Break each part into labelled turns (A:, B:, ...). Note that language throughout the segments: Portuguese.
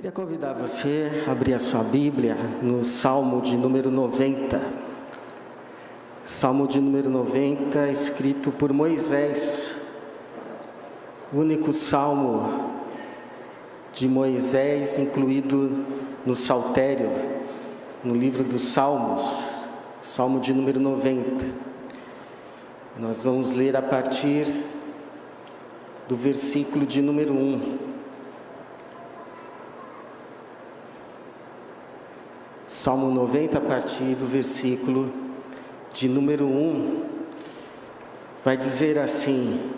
A: Queria convidar você a abrir a sua Bíblia no Salmo de número 90. Salmo de número 90, escrito por Moisés. O único salmo de Moisés incluído no Saltério, no livro dos Salmos, Salmo de número 90. Nós vamos ler a partir do versículo de número 1. Salmo 90, a partir do versículo de número 1, vai dizer assim: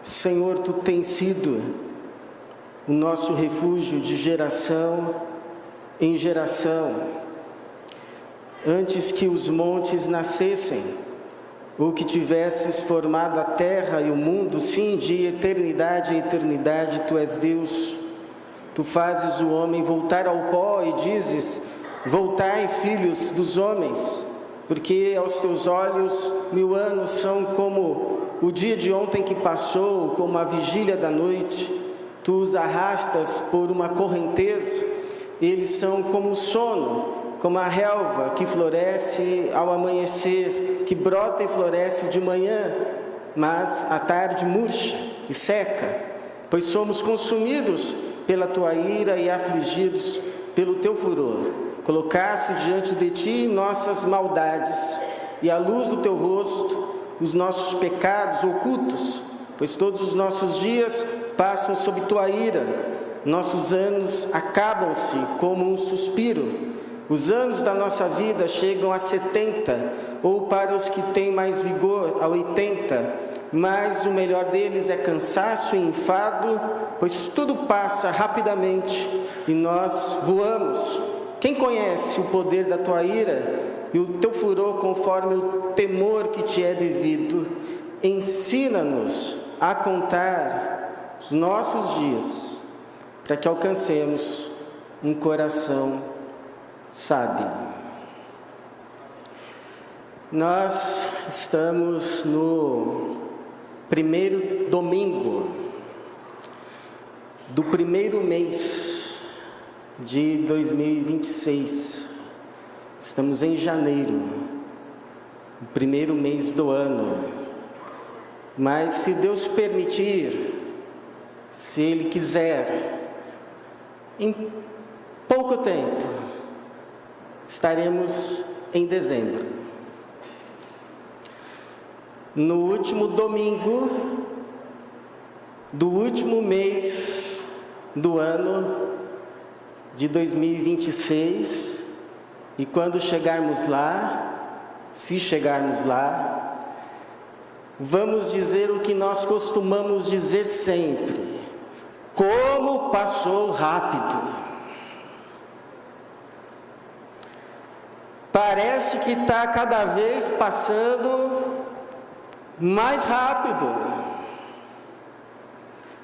A: Senhor, Tu tens sido o nosso refúgio de geração em geração. Antes que os montes nascessem, ou que tivesses formado a terra e o mundo, sim, de eternidade a eternidade, Tu és Deus. Tu fazes o homem voltar ao pó e dizes: voltai, filhos dos homens, porque aos teus olhos 1000 anos são como o dia de ontem que passou, como a vigília da noite. Tu os arrastas por uma correnteza, eles são como o sono, como a relva que floresce ao amanhecer, que brota e floresce de manhã, mas à tarde murcha e seca, pois somos consumidos pela Tua ira e afligidos pelo Teu furor. Colocaste diante de Ti nossas maldades, e à luz do Teu rosto os nossos pecados ocultos, pois todos os nossos dias passam sob Tua ira, nossos anos acabam-se como um suspiro. Os anos da nossa vida chegam a 70, ou para os que têm mais vigor, a 80, mas o melhor deles é cansaço e enfado, pois tudo passa rapidamente e nós voamos. Quem conhece o poder da Tua ira e o Teu furor conforme o temor que Te é devido? Ensina-nos a contar os nossos dias, para que alcancemos um coração sábio. Nós estamos no primeiro domingo do primeiro mês de 2026. Estamos em janeiro, o primeiro mês do ano. Mas se Deus permitir, se Ele quiser, em pouco tempo estaremos em dezembro. No último domingo do último mês do ano de 2026, e quando chegarmos lá, se chegarmos lá, vamos dizer o que nós costumamos dizer sempre: como passou rápido. Parece que está cada vez passando mais rápido.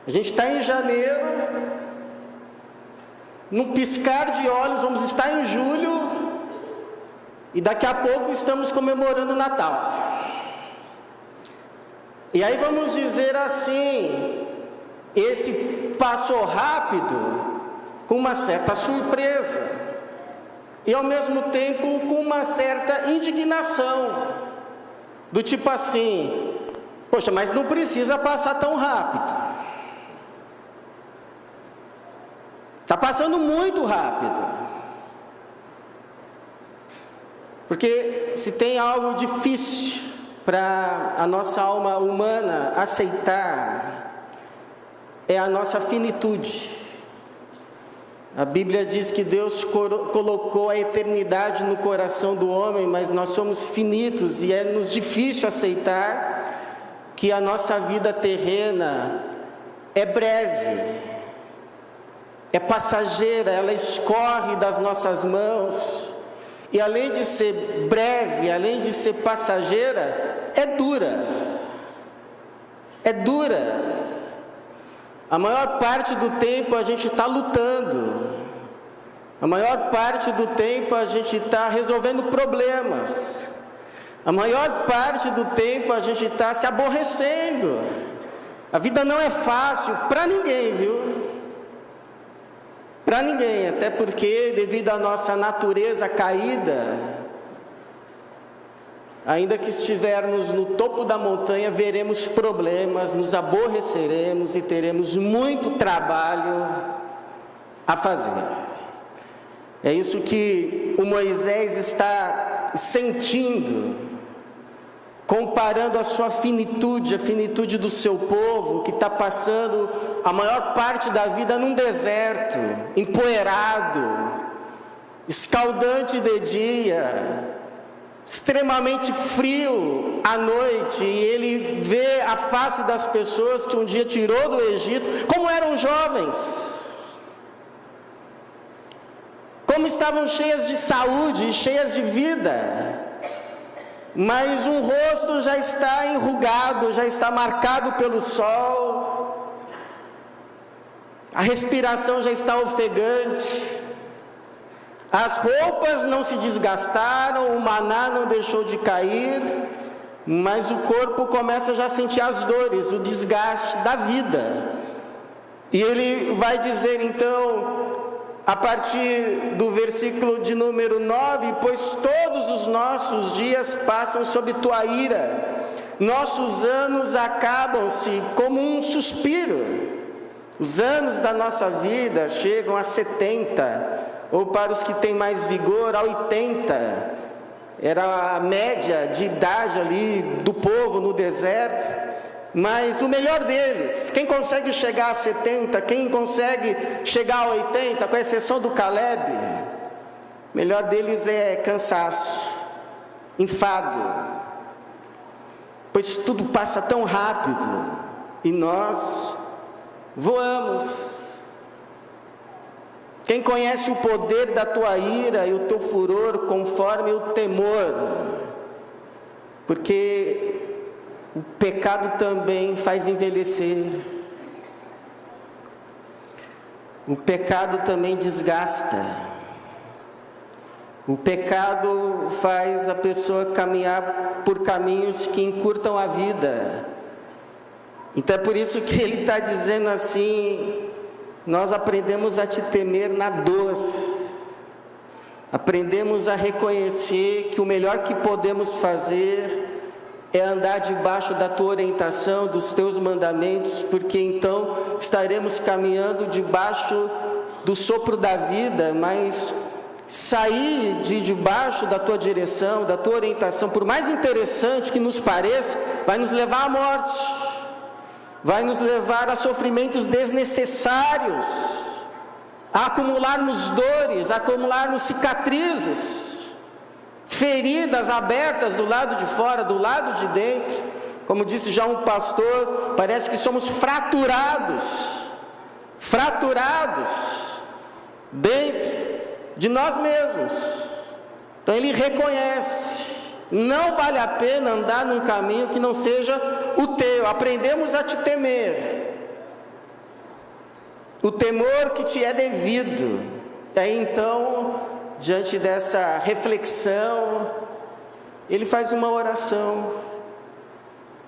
A: A gente está em janeiro, num piscar de olhos vamos estar em julho, e daqui a pouco estamos comemorando o Natal. E aí vamos dizer assim, esse passou rápido com uma certa surpresa, e ao mesmo tempo com uma certa indignação, do tipo assim: poxa, mas não precisa passar tão rápido. Está passando muito rápido. Porque se tem algo difícil para a nossa alma humana aceitar, é a nossa finitude. A Bíblia diz que Deus colocou a eternidade no coração do homem, mas nós somos finitos e é-nos difícil aceitar que a nossa vida terrena é breve, é passageira, ela escorre das nossas mãos, e além de ser breve, além de ser passageira, é dura. É dura. A maior parte do tempo a gente está lutando, a maior parte do tempo a gente está resolvendo problemas, a maior parte do tempo a gente está se aborrecendo. A vida não é fácil para ninguém, viu? para ninguém, até porque, devido à nossa natureza caída, ainda que estivermos no topo da montanha, veremos problemas, nos aborreceremos e teremos muito trabalho a fazer. É isso que o Moisés está sentindo, comparando a sua finitude, a finitude do seu povo, que está passando a maior parte da vida num deserto, empoeirado, escaldante de dia, extremamente frio à noite, e ele vê a face das pessoas que um dia tirou do Egito, como eram jovens, como estavam cheias de saúde, cheias de vida, mas um rosto já está enrugado, já está marcado pelo sol, a respiração já está ofegante, as roupas não se desgastaram, o maná não deixou de cair, mas o corpo começa já a sentir as dores, o desgaste da vida. E ele vai dizer então, a partir do versículo de número 9, pois todos os nossos dias passam sob tua ira, nossos anos acabam-se como um suspiro. Os anos da nossa vida chegam a 70, ou para os que têm mais vigor, a 80, era a média de idade ali do povo no deserto. Mas o melhor deles, quem consegue chegar a 70, quem consegue chegar a 80, com exceção do Caleb, o melhor deles é cansaço, enfado, pois tudo passa tão rápido e nós voamos. Quem conhece o poder da tua ira e o teu furor conforme o temor, porque o pecado também faz envelhecer, o pecado também desgasta, o pecado faz a pessoa caminhar por caminhos que encurtam a vida. Então é por isso que ele está dizendo assim, nós aprendemos a te temer na dor, aprendemos a reconhecer que o melhor que podemos fazer é andar debaixo da tua orientação, dos teus mandamentos, porque então estaremos caminhando debaixo do sopro da vida, mas sair de debaixo da tua direção, da tua orientação, por mais interessante que nos pareça, vai nos levar à morte, vai nos levar a sofrimentos desnecessários, a acumularmos dores, a acumularmos cicatrizes, feridas abertas do lado de fora, do lado de dentro. Como disse já um pastor, parece que somos fraturados dentro de nós mesmos. Então ele reconhece, não vale a pena andar num caminho que não seja o teu. Aprendemos a te temer, o temor que te é devido. E aí então, diante dessa reflexão, ele faz uma oração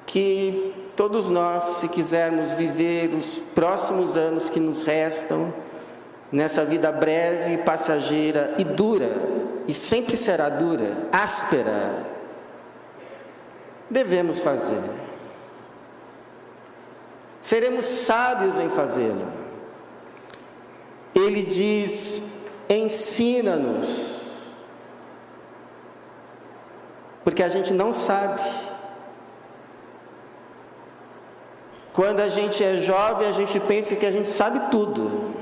A: que todos nós, se quisermos viver os próximos anos que nos restam, nessa vida breve, passageira e dura, e sempre será dura, áspera, devemos fazer. Seremos sábios em fazê-lo. Ele diz, ensina-nos, porque a gente não sabe. Quando a gente é jovem, a gente pensa que a gente sabe tudo,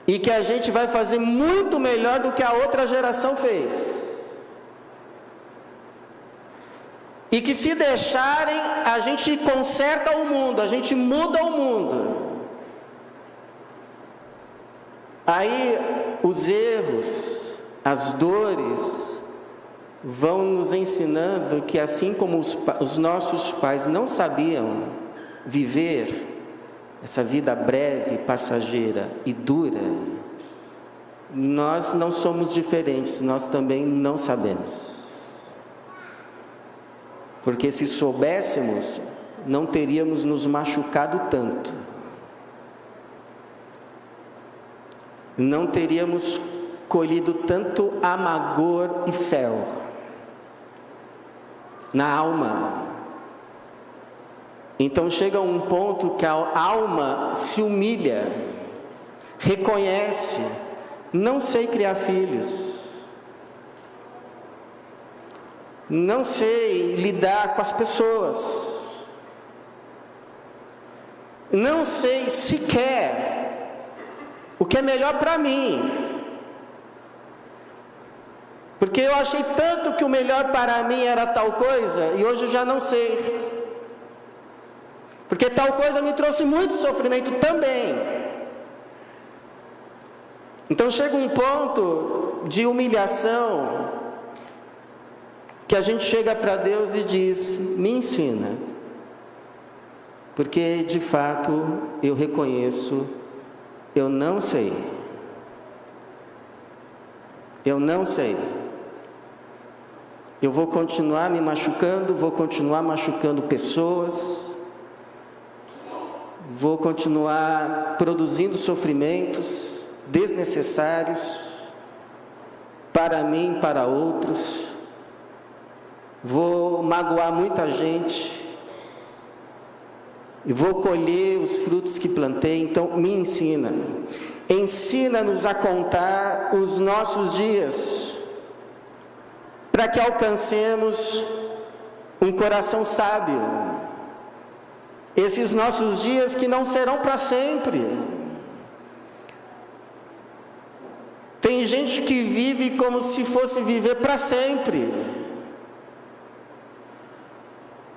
A: e que a gente vai fazer muito melhor do que a outra geração fez, e que se deixarem, a gente conserta o mundo, a gente muda o mundo. Aí os erros, as dores, vão nos ensinando que assim como os nossos pais não sabiam viver essa vida breve, passageira e dura, nós não somos diferentes, nós também não sabemos. Porque se soubéssemos, não teríamos nos machucado tanto. não teríamos colhido tanto amargor e fel na alma. Então chega um ponto que a alma se humilha, reconhece: não sei criar filhos, não sei lidar com as pessoas, não sei sequer o que é melhor para mim, porque eu achei tanto que o melhor para mim era tal coisa, e hoje eu já não sei, porque tal coisa me trouxe muito sofrimento também. Então chega um ponto de humilhação, que a gente chega para Deus e diz: me ensina, porque de fato eu reconheço, eu não sei, eu não sei, eu vou continuar me machucando, vou continuar machucando pessoas, vou continuar produzindo sofrimentos desnecessários para mim, para outros, vou magoar muita gente e vou colher os frutos que plantei. Então me ensina, ensina-nos a contar os nossos dias, para que alcancemos um coração sábio, esses nossos dias que não serão para sempre. Tem gente que vive como se fosse viver para sempre,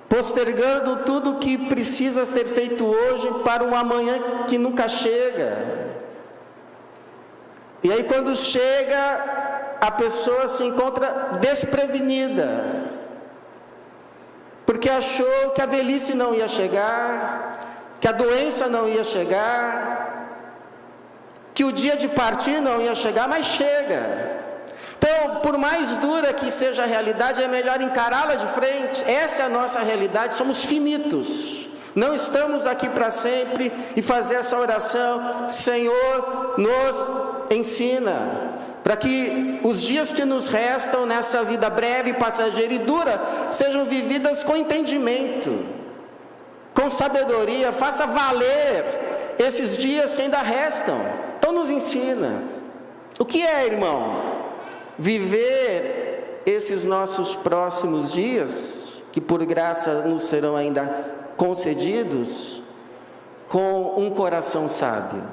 A: postergando tudo que precisa ser feito hoje para um amanhã que nunca chega. E aí quando chega, a pessoa se encontra desprevenida, porque achou que a velhice não ia chegar, que a doença não ia chegar, que o dia de partir não ia chegar, mas chega. Então, por mais dura que seja a realidade, é melhor encará-la de frente. Essa é a nossa realidade, somos finitos, não estamos aqui para sempre. E fazer essa oração: Senhor, nos ensina, para que os dias que nos restam nessa vida breve, passageira e dura, sejam vividas com entendimento, com sabedoria. Faça valer esses dias que ainda restam. Então nos ensina. O que é, irmão? Viver esses nossos próximos dias, que por graça nos serão ainda concedidos, com um coração sábio.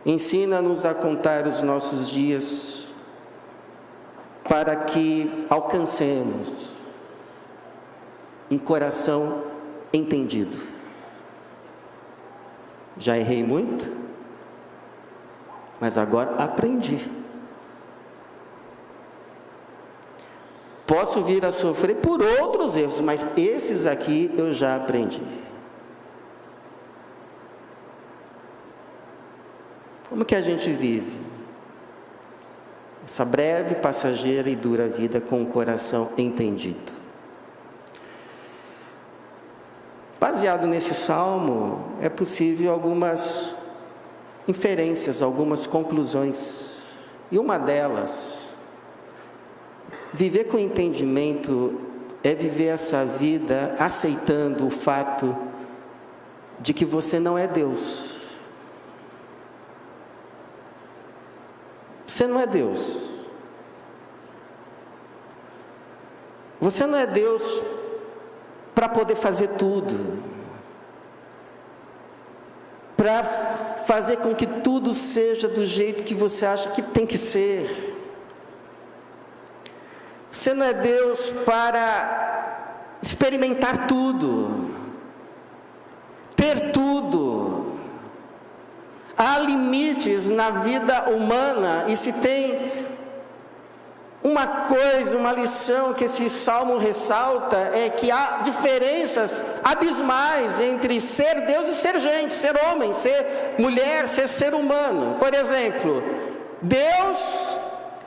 A: Ensina-nos a contar os nossos dias, para que alcancemos um coração entendido. Já errei muito, mas agora aprendi. Posso vir a sofrer por outros erros, mas esses aqui eu já aprendi. Como que a gente vive essa breve, passageira e dura vida com o coração entendido? Baseado nesse salmo, é possível algumas inferências, algumas conclusões. E uma delas: viver com entendimento é viver essa vida aceitando o fato de que você não é Deus. Você não é Deus. Você não é Deus para poder fazer tudo, para fazer com que tudo seja do jeito que você acha que tem que ser. Você não é Deus para experimentar tudo, ter tudo. Há limites na vida humana, e se tem uma coisa, uma lição que esse salmo ressalta, é que há diferenças abismais entre ser Deus e ser gente, ser homem, ser mulher, ser humano. Por exemplo, Deus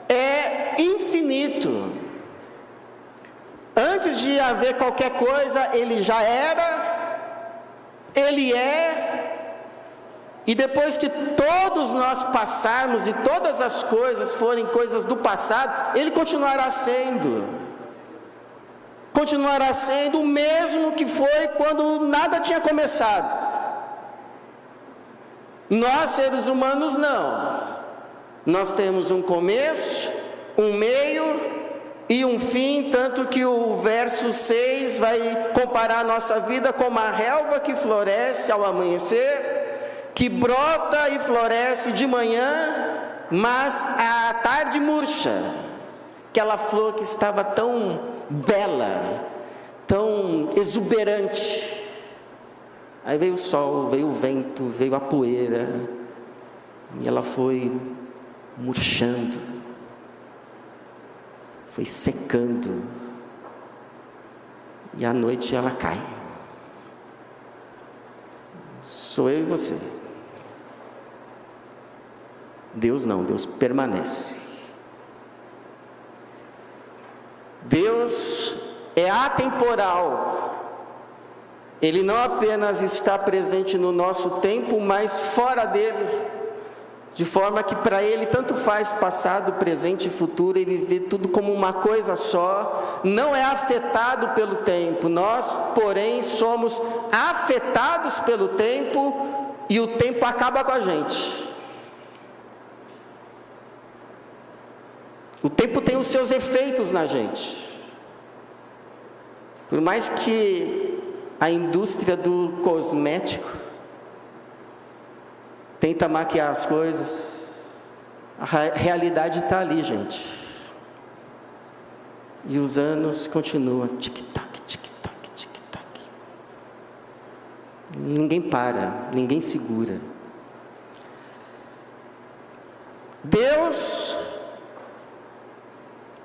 A: é infinito. Antes de haver qualquer coisa, Ele já era, Ele é E depois que todos nós passarmos e todas as coisas forem coisas do passado, Ele continuará sendo o mesmo que foi quando nada tinha começado. Nós, seres humanos, não. Nós temos um começo, um meio e um fim, tanto que o verso 6 vai comparar a nossa vida como a relva que floresce ao amanhecer, que brota e floresce de manhã, mas à tarde murcha. Aquela flor que estava tão bela, tão exuberante. Aí veio o sol, veio o vento, veio a poeira, e ela foi murchando, foi secando, e à noite ela cai. Sou eu e você. Deus não, Deus permanece. Deus é atemporal. Ele não apenas está presente no nosso tempo, mas fora dele, de forma que para Ele tanto faz passado, presente e futuro. Ele vê tudo como uma coisa só, não é afetado pelo tempo. Nós, porém, somos afetados pelo tempo, e o tempo acaba com a gente. O tempo tem os seus efeitos na gente. Por mais que a indústria do cosmético tenta maquiar as coisas, a realidade está ali, gente. E os anos continuam, tic-tac, tic-tac, tic-tac. Ninguém para, ninguém segura. Deus,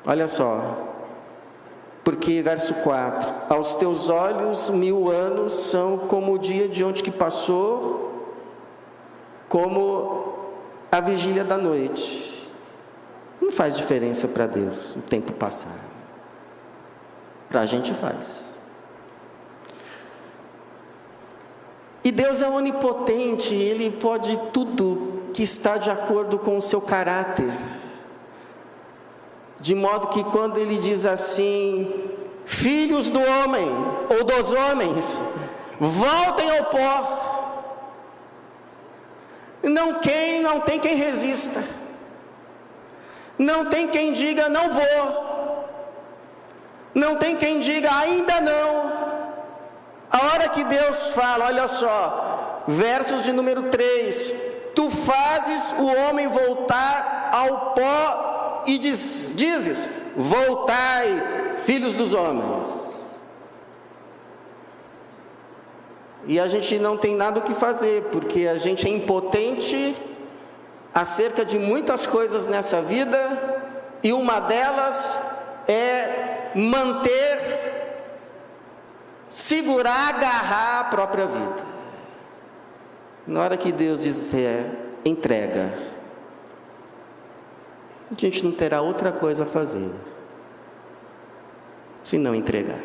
A: olha só, porque verso 4, aos teus olhos 1000 anos são como o dia de ontem que passou, como a vigília da noite. Não faz diferença para Deus o tempo passar. Para a gente faz. E Deus é onipotente, Ele pode tudo que está de acordo com o seu caráter. De modo que quando Ele diz assim, filhos do homem, ou dos homens, voltem ao pó, não tem quem resista, não tem quem diga não vou, não tem quem diga ainda não. A hora que Deus fala, olha só, versos de número 3, tu fazes o homem voltar ao pó, e dizes, voltai, filhos dos homens. E a gente não tem nada o que fazer, porque a gente é impotente acerca de muitas coisas nessa vida, e uma delas é segurar, agarrar a própria vida. Na hora que Deus diz entrega, a gente não terá outra coisa a fazer se não entregar.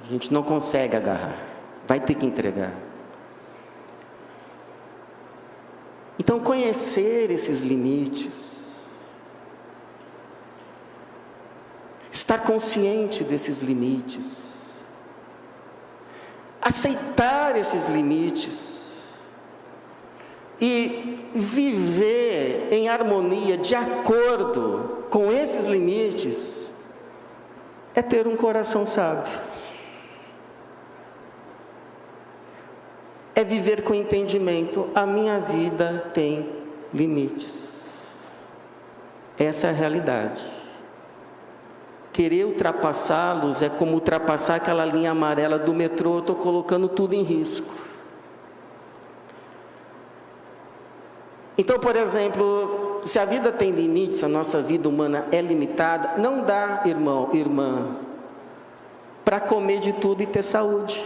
A: A gente não consegue agarrar, vai ter que entregar. Então, conhecer esses limites, estar consciente desses limites, aceitar esses limites, e viver em harmonia, de acordo com esses limites, é ter um coração sábio. É viver com entendimento. A minha vida tem limites. Essa é a realidade. Querer ultrapassá-los é como ultrapassar aquela linha amarela do metrô. Eu estou colocando tudo em risco. Então, por exemplo, se a vida tem limites, a nossa vida humana é limitada, não dá, irmão, irmã, para comer de tudo e ter saúde.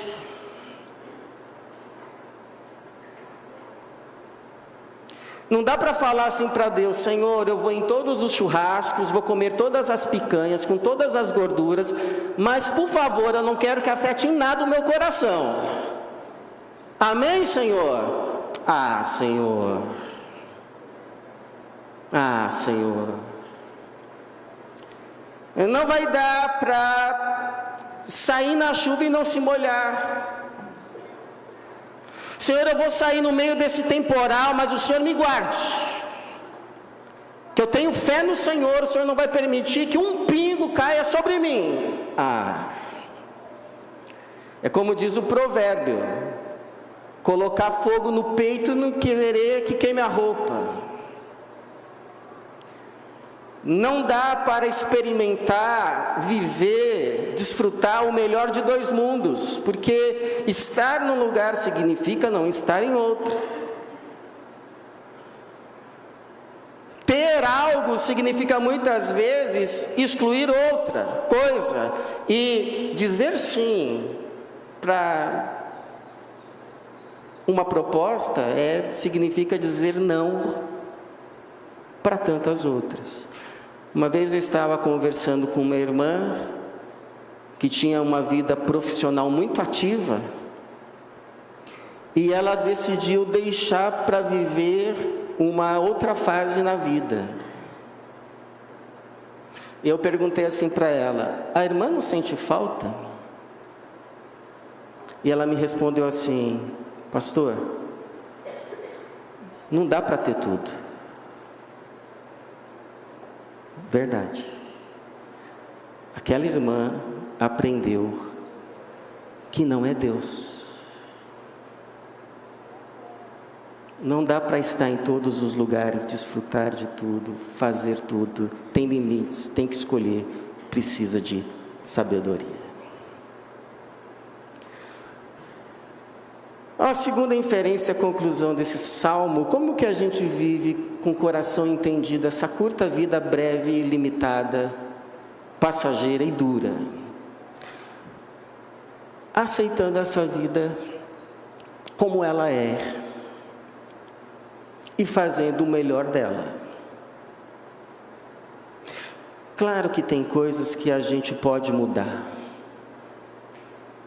A: Não dá para falar assim para Deus, Senhor, eu vou em todos os churrascos, vou comer todas as picanhas, com todas as gorduras, mas por favor, eu não quero que afete em nada o meu coração. Amém, Senhor? Ah, Senhor. Ah, Senhor. Não vai dar para sair na chuva e não se molhar. Senhor, eu vou sair no meio desse temporal, mas o Senhor me guarde. Que eu tenho fé no Senhor, o Senhor não vai permitir que um pingo caia sobre mim. Ah, é como diz o provérbio: colocar fogo no peito e não querer que queime a roupa. Não dá para experimentar, viver, desfrutar o melhor de dois mundos, porque estar num lugar significa não estar em outro. Ter algo significa muitas vezes excluir outra coisa, e dizer sim para uma proposta significa dizer não para tantas outras. Uma vez eu estava conversando com uma irmã que tinha uma vida profissional muito ativa, e ela decidiu deixar para viver uma outra fase na vida. Eu perguntei assim para ela: a irmã não sente falta? E ela me respondeu assim: pastor, não dá para ter tudo. Verdade. Aquela irmã aprendeu que não é Deus. Não dá para estar em todos os lugares, desfrutar de tudo, fazer tudo. Tem limites, tem que escolher, precisa de sabedoria. A segunda inferência, a conclusão desse salmo: como que a gente vive com o coração entendido essa curta vida breve e limitada, passageira e dura? Aceitando essa vida como ela é e fazendo o melhor dela. Claro que tem coisas que a gente pode mudar.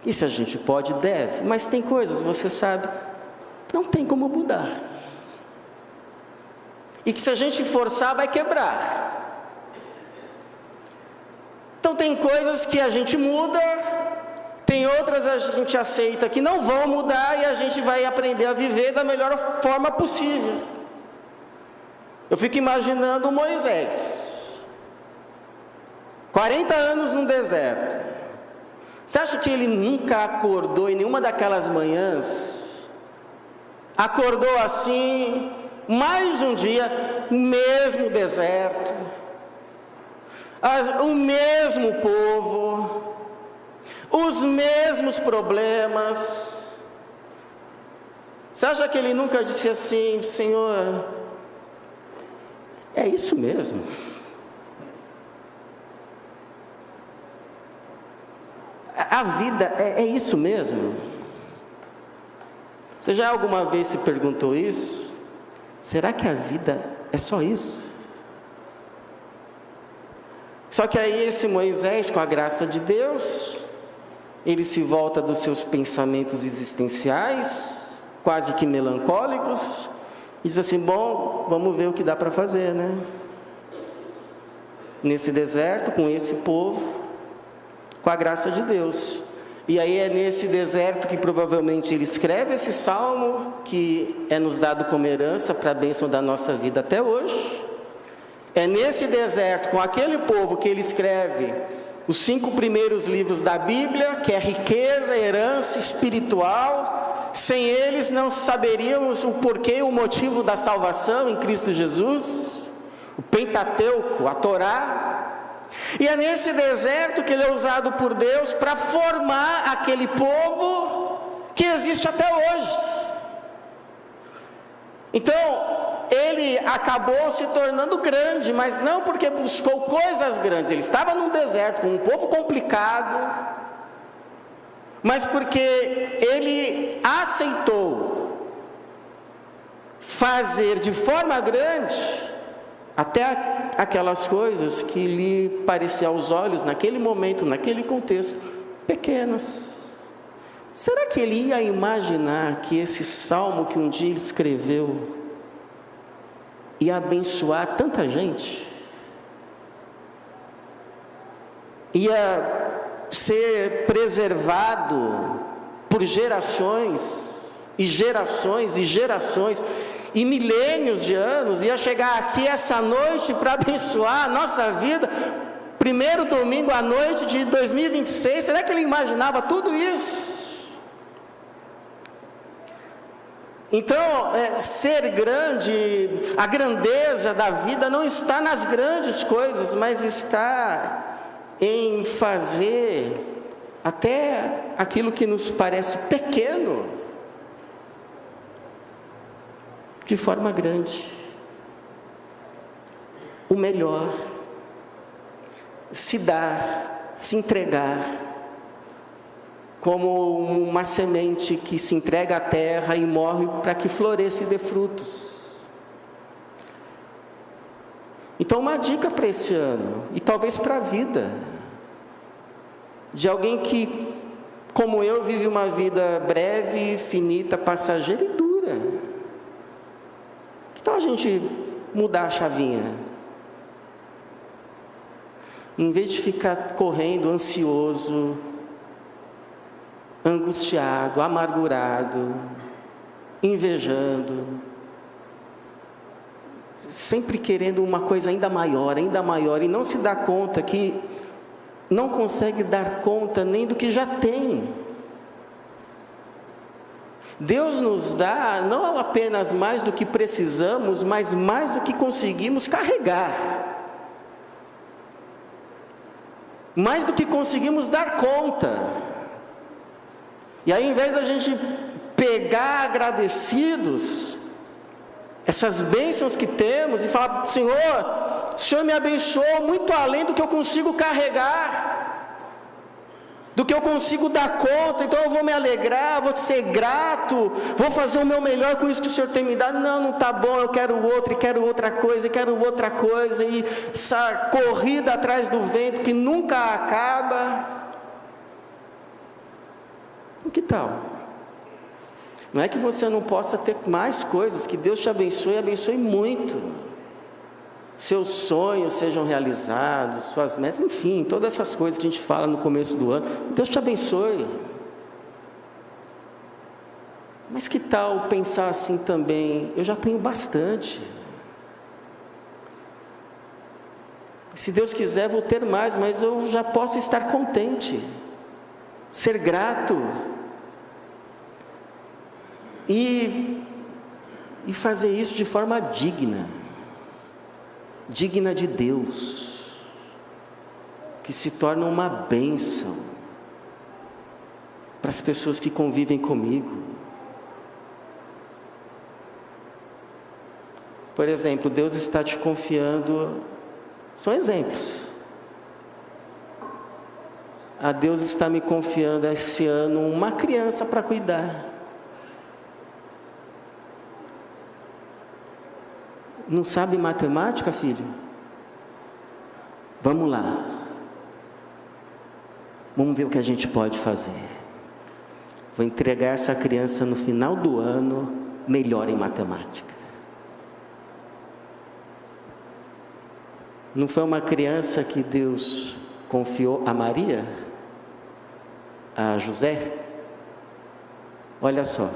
A: E se a gente pode, deve. Mas tem coisas, você sabe, não tem como mudar. E que se a gente forçar, vai quebrar. Então tem coisas que a gente muda, tem outras a gente aceita que não vão mudar, e a gente vai aprender a viver da melhor forma possível. Eu fico imaginando Moisés, 40 anos no deserto. Você acha que ele nunca acordou em nenhuma daquelas manhãs? Acordou assim, mais um dia, mesmo deserto, o mesmo povo, os mesmos problemas. Você acha que ele nunca disse assim: Senhor, é isso mesmo? A vida é isso mesmo? Você já alguma vez se perguntou isso? Será que a vida é só isso? Só que aí esse Moisés, com a graça de Deus, ele se volta dos seus pensamentos existenciais, quase que melancólicos, e diz assim: bom, vamos ver o que dá para fazer, né? Nesse deserto, com esse povo, com a graça de Deus. E aí é nesse deserto que provavelmente ele escreve esse salmo, que é nos dado como herança para a bênção da nossa vida até hoje. É nesse deserto, com aquele povo, que ele escreve os 5 primeiros livros da Bíblia, que é riqueza, herança espiritual. Sem eles não saberíamos o porquê e o motivo da salvação em Cristo Jesus. O Pentateuco, a Torá. E é nesse deserto que ele é usado por Deus para formar aquele povo que existe até hoje. Então, ele acabou se tornando grande, mas não porque buscou coisas grandes. Ele estava num deserto com um povo complicado, mas porque ele aceitou fazer de forma grande até aquelas coisas que lhe pareciam aos olhos, naquele momento, naquele contexto, pequenas. será que ele ia imaginar que esse salmo que um dia ele escreveu ia abençoar tanta gente? Ia ser preservado por gerações e gerações e gerações e milênios de anos, ia chegar aqui essa noite para abençoar a nossa vida, primeiro domingo à noite de 2026, será que ele imaginava tudo isso? Então, ser grande, a grandeza da vida não está nas grandes coisas, mas está em fazer até aquilo que nos parece pequeno, de forma grande, o melhor, se dar, se entregar, como uma semente que se entrega à terra e morre para que floresça e dê frutos. Então, uma dica para esse ano, e talvez para a vida, de alguém que, como eu, vive uma vida breve, finita, passageira e dura. Que tal a gente mudar a chavinha? Em vez de ficar correndo ansioso, angustiado, amargurado, invejando, sempre querendo uma coisa ainda maior, e não se dá conta que não consegue dar conta nem do que já tem. Deus nos dá não apenas mais do que precisamos, mas mais do que conseguimos carregar, mais do que conseguimos dar conta. E aí, em vez da gente pegar agradecidos essas bênçãos que temos e falar: Senhor, o Senhor me abençoou muito além do que eu consigo carregar, do que eu consigo dar conta, então eu vou me alegrar, vou ser grato, vou fazer o meu melhor com isso que o Senhor tem me dado. Não está bom, eu quero outro, e quero outra coisa, e essa corrida atrás do vento que nunca acaba. E que tal? Não é que você não possa ter mais coisas, que Deus te abençoe, abençoe muito, seus sonhos sejam realizados, suas metas, enfim, todas essas coisas que a gente fala no começo do ano, Deus te abençoe. Mas que tal pensar assim também: eu já tenho bastante, se Deus quiser vou ter mais, mas eu já posso estar contente, ser grato, e fazer isso de forma digna de Deus, que se torna uma bênção para as pessoas que convivem comigo. Por exemplo, Deus está te confiando, são exemplos. Deus está me confiando esse ano uma criança para cuidar. Não sabe matemática, filho? Vamos lá. Vamos ver o que a gente pode fazer. Vou entregar essa criança no final do ano melhor em matemática. Não foi uma criança que Deus confiou a Maria? A José? Olha só.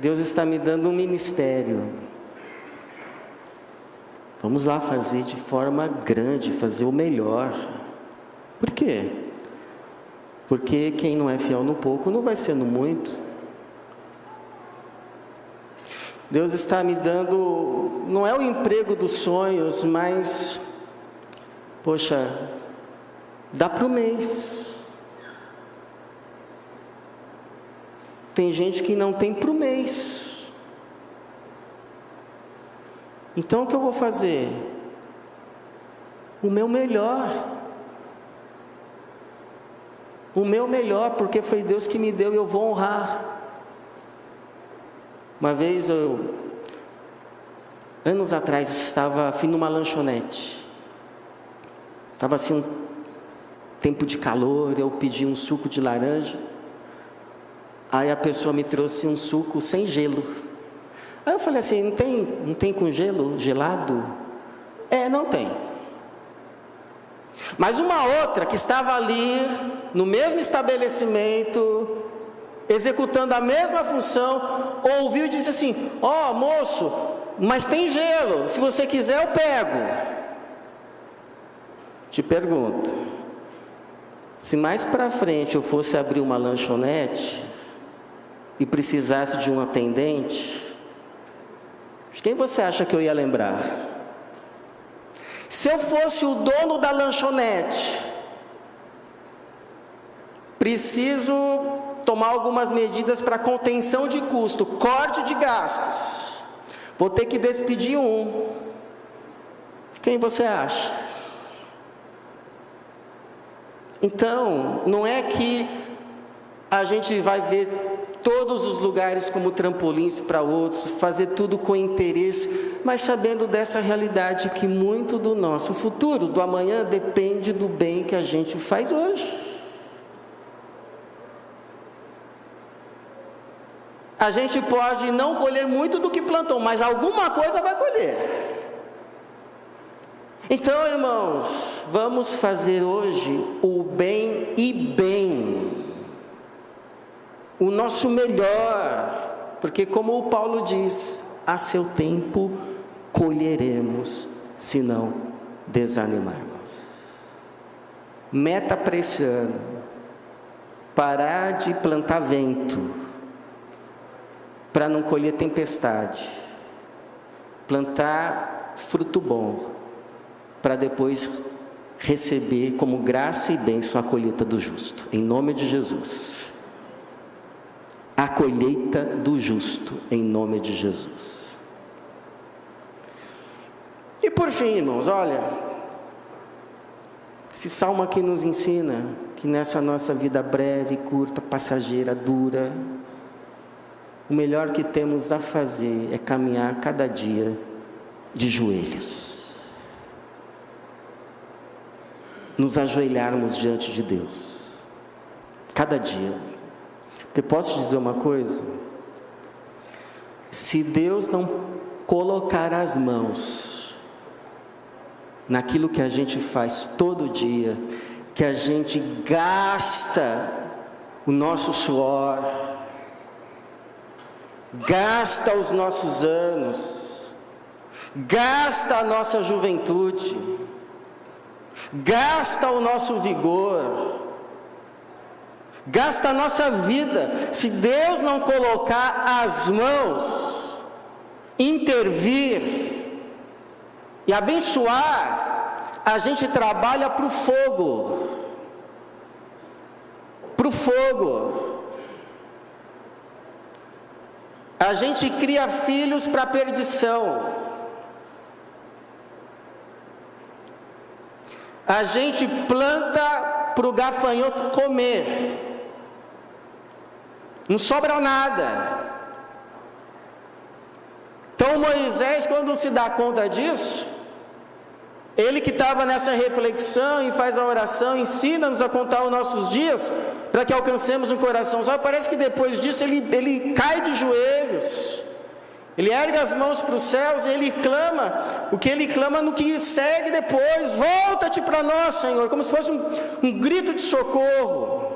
A: Deus está me dando um ministério. Vamos lá fazer de forma grande, fazer o melhor. Por quê? Porque quem não é fiel no pouco não vai ser no muito. Deus está me dando, não é o emprego dos sonhos, mas, poxa, dá para o mês. Tem gente que não tem para o mês. Então o que eu vou fazer? O meu melhor. O meu melhor, porque foi Deus que me deu e eu vou honrar. Uma vez anos atrás, fui numa lanchonete. Estava assim, tempo de calor, eu pedi um suco de laranja. Aí a pessoa me trouxe um suco sem gelo. Aí eu falei assim, não tem com gelo, gelado? Não tem. Mas uma outra que estava ali, no mesmo estabelecimento, executando a mesma função, ouviu e disse assim, moço, mas tem gelo, se você quiser eu pego. Te pergunto, se mais para frente eu fosse abrir uma lanchonete e precisasse de um atendente, de quem você acha que eu ia lembrar? Se eu fosse o dono da lanchonete, preciso tomar algumas medidas para contenção de custo, corte de gastos, vou ter que despedir um. Quem você acha? Então, não é que a gente vai ver todos os lugares como trampolins para outros, fazer tudo com interesse, mas sabendo dessa realidade que muito do nosso futuro, do amanhã, depende do bem que a gente faz hoje. A gente pode não colher muito do que plantou, mas alguma coisa vai colher. Então, irmãos, vamos fazer hoje o bem e bem, o nosso melhor, porque como o Paulo diz, a seu tempo colheremos, se não desanimarmos. Meta para esse ano, parar de plantar vento, para não colher tempestade, plantar fruto bom, para depois receber como graça e bênção a colheita do justo, em nome de Jesus. A colheita do justo, em nome de Jesus. E por fim, irmãos, olha, esse salmo aqui nos ensina que nessa nossa vida breve, curta, passageira, dura, o melhor que temos a fazer é caminhar cada dia de joelhos, nos ajoelharmos diante de Deus, cada dia. Porque posso te dizer uma coisa? Se Deus não colocar as mãos naquilo que a gente faz todo dia, que a gente gasta o nosso suor, gasta os nossos anos, gasta a nossa juventude, gasta o nosso vigor, gasta a nossa vida, se Deus não colocar as mãos, intervir e abençoar, a gente trabalha para o fogo, a gente cria filhos para a perdição, a gente planta para o gafanhoto comer, não sobra nada. Então Moisés, quando se dá conta disso, ele que estava nessa reflexão e faz a oração, ensina-nos a contar os nossos dias, para que alcancemos um coração salvo. Parece que depois disso ele cai de joelhos, ele ergue as mãos para os céus e ele clama, o que ele clama no que segue depois: volta-te para nós, Senhor, como se fosse um grito de socorro.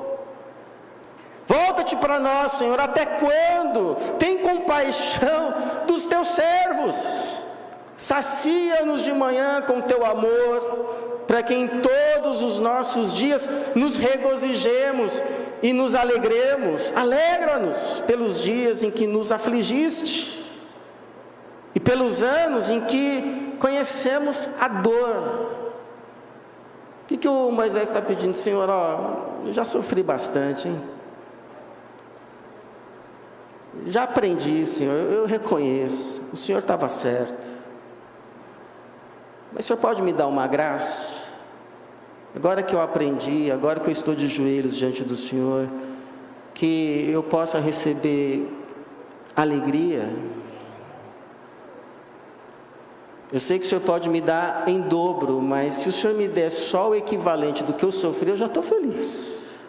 A: Volta-te para nós, Senhor, até quando? Tem compaixão dos teus servos, sacia-nos de manhã com teu amor, para que em todos os nossos dias nos regozijemos e nos alegremos. Alegra-nos pelos dias em que nos afligiste e pelos anos em que conhecemos a dor. O que o Moisés está pedindo? Senhor, eu já sofri bastante, hein? Já aprendi, Senhor, eu reconheço, o Senhor estava certo, mas o Senhor pode me dar uma graça? Agora que eu aprendi, agora que eu estou de joelhos diante do Senhor, que eu possa receber alegria, Eu sei que o Senhor pode me dar em dobro, mas se o Senhor me der só o equivalente do que eu sofri, eu já estou feliz.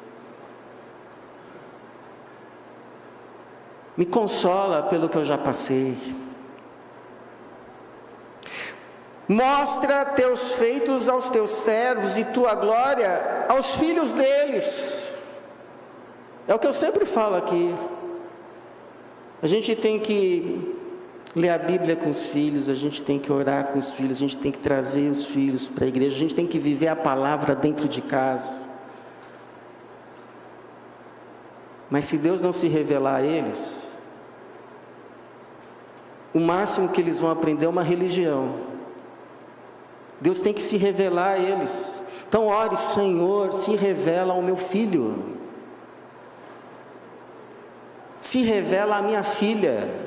A: Me consola pelo que eu já passei. Mostra teus feitos aos teus servos e tua glória aos filhos deles. É o que eu sempre falo aqui. A gente tem que ler a Bíblia com os filhos, a gente tem que orar com os filhos, a gente tem que trazer os filhos para a igreja, a gente tem que viver a palavra dentro de casa. Mas se Deus não se revelar a eles, o máximo que eles vão aprender é uma religião. Deus tem que se revelar a eles. Então ore: Senhor, se revela ao meu filho, se revela à minha filha,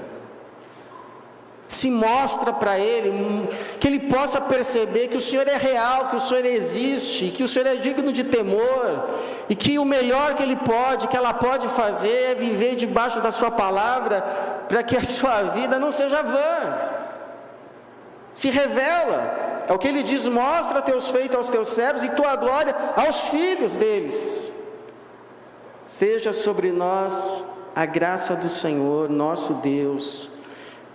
A: se mostra para ele, que ele possa perceber que o Senhor é real, que o Senhor existe, que o Senhor é digno de temor, e que o melhor que ele pode, que ela pode fazer, é viver debaixo da sua palavra, para que a sua vida não seja vã. Se revela, é o que ele diz: mostra teus feitos aos teus servos e tua glória aos filhos deles. Seja sobre nós a graça do Senhor, nosso Deus,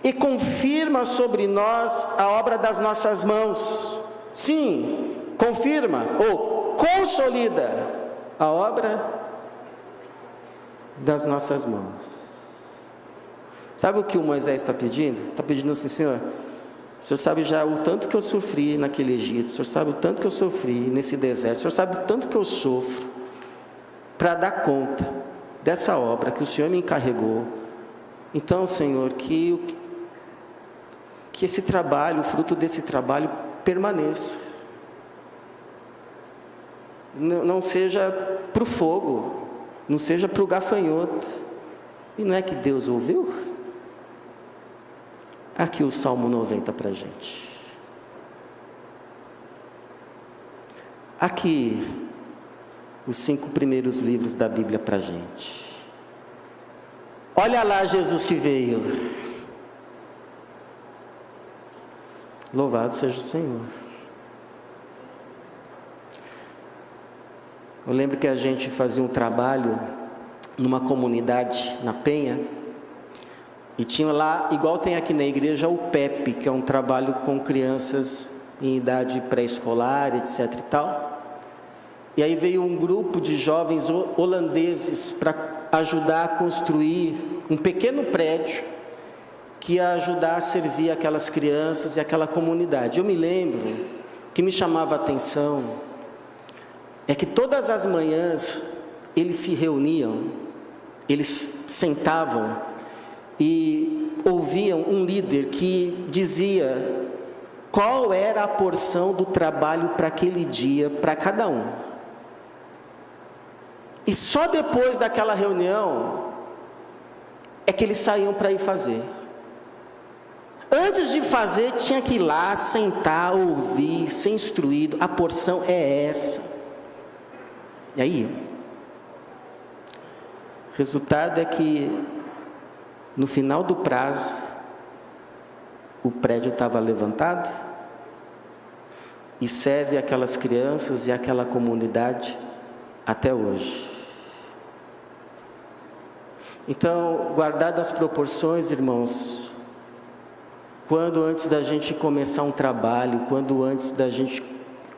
A: e confirma sobre nós a obra das nossas mãos. Sim, confirma ou consolida a obra das nossas mãos. Sabe o que o Moisés está pedindo? Está pedindo assim: Senhor, o Senhor sabe já o tanto que eu sofri naquele Egito, o Senhor sabe o tanto que eu sofri nesse deserto, o Senhor sabe o tanto que eu sofro para dar conta dessa obra que o Senhor me encarregou. Então, Senhor, que esse trabalho, o fruto desse trabalho permaneça, não seja para o fogo, não seja para o gafanhoto. E não é que Deus ouviu? Aqui o Salmo 90 para a gente. Aqui os 5 primeiros livros da Bíblia para a gente. Olha lá Jesus que veio. Louvado seja o Senhor. Eu lembro que a gente fazia um trabalho numa comunidade na Penha, e tinha lá, igual tem aqui na igreja, o PEP, que é um trabalho com crianças em idade pré-escolar, etc e tal. E aí veio um grupo de jovens holandeses para ajudar a construir um pequeno prédio que ia ajudar a servir aquelas crianças e aquela comunidade. Eu me lembro que me chamava a atenção é que todas as manhãs eles se reuniam, eles sentavam e ouviam um líder que dizia qual era a porção do trabalho para aquele dia, para cada um. E só depois daquela reunião é que eles saíam para ir fazer. Antes de fazer, tinha que ir lá, sentar, ouvir, ser instruído. A porção é essa. E aí, o resultado é que no final do prazo, o prédio estava levantado e serve aquelas crianças e aquela comunidade até hoje. Então, guardadas as proporções, irmãos, quando antes da gente começar um trabalho, quando antes da gente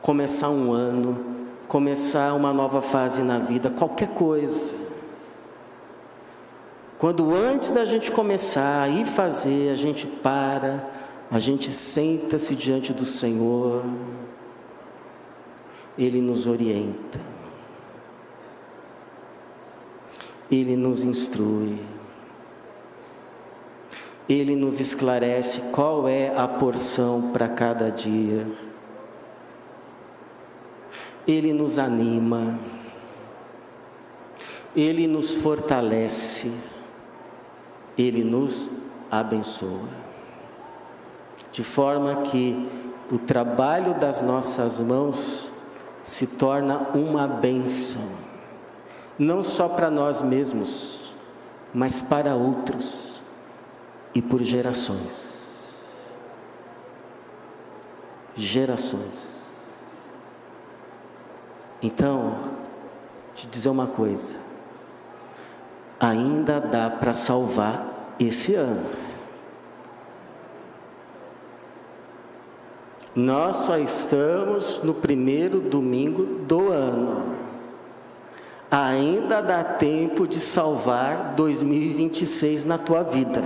A: começar um ano, começar uma nova fase na vida, qualquer coisa, quando antes da gente começar a ir fazer, a gente para, a gente senta-se diante do Senhor, Ele nos orienta, Ele nos instrui, Ele nos esclarece qual é a porção para cada dia, Ele nos anima, Ele nos fortalece, Ele nos abençoa, de forma que o trabalho das nossas mãos se torna uma bênção, não só para nós mesmos, mas para outros e por gerações. gerações. Então, te dizer uma coisa, ainda dá para salvar esse ano. Nós só estamos no primeiro domingo do ano. Ainda dá tempo de salvar 2026 na tua vida.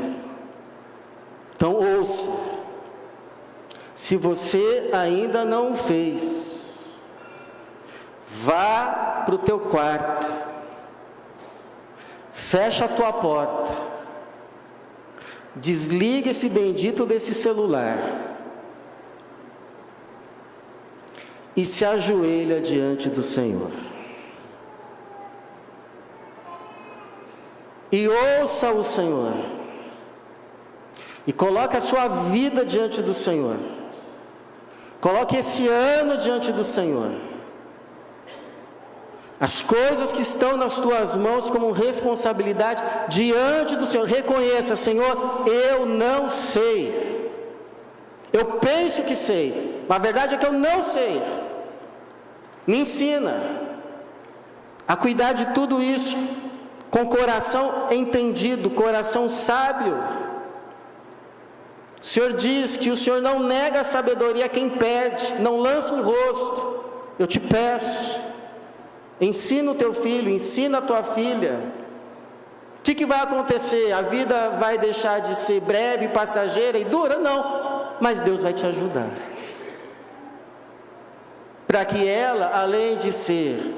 A: Então ouça, se você ainda não o fez, vá para o teu quarto, fecha a tua porta, desliga esse bendito desse celular e se ajoelha diante do Senhor. E ouça o Senhor. E coloque a sua vida diante do Senhor. Coloque esse ano diante do Senhor. As coisas que estão nas tuas mãos como responsabilidade diante do Senhor. Reconheça, Senhor, eu não sei. Eu penso que sei, mas a verdade é que eu não sei. Me ensina a cuidar de tudo isso com coração entendido, coração sábio. O Senhor diz que o Senhor não nega a sabedoria a quem pede, não lança em rosto. Eu te peço, ensina o teu filho, ensina a tua filha. O que vai acontecer? A vida vai deixar de ser breve, passageira e dura? Não, mas Deus vai te ajudar. Para que ela, além de ser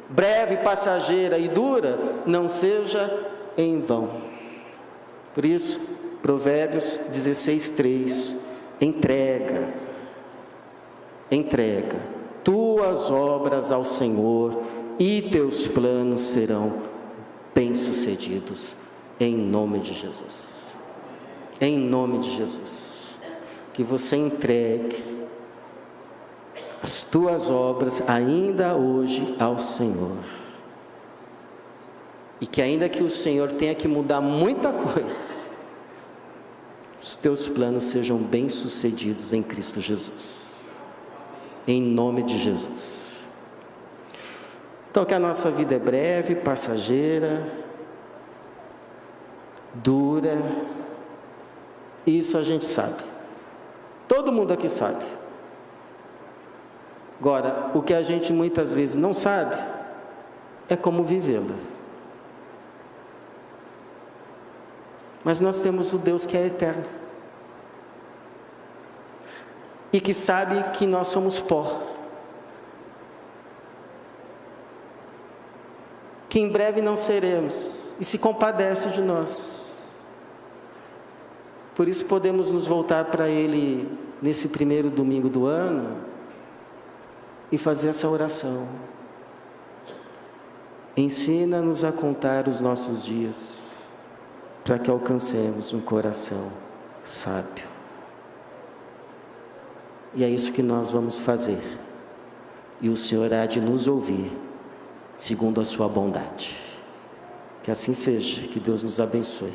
A: breve, passageira e dura, não seja em vão. Por isso, Provérbios 16:3, entrega tuas obras ao Senhor e teus planos serão bem-sucedidos, em nome de Jesus. Em nome de Jesus, que você entregue as tuas obras ainda hoje ao Senhor, e que ainda que o Senhor tenha que mudar muita coisa, os teus planos sejam bem-sucedidos em Cristo Jesus, em nome de Jesus. Então, que a nossa vida é breve, passageira, dura, isso a gente sabe, todo mundo aqui sabe. Agora, o que a gente muitas vezes não sabe é como vivê-la. Mas nós temos o Deus que é eterno e que sabe que nós somos pó, que em breve não seremos, e se compadece de nós. Por isso podemos nos voltar para Ele nesse primeiro domingo do ano e fazer essa oração. Ensina-nos a contar os nossos dias, para que alcancemos um coração sábio. E é isso que nós vamos fazer. E o Senhor há de nos ouvir, segundo a sua bondade. Que assim seja, que Deus nos abençoe.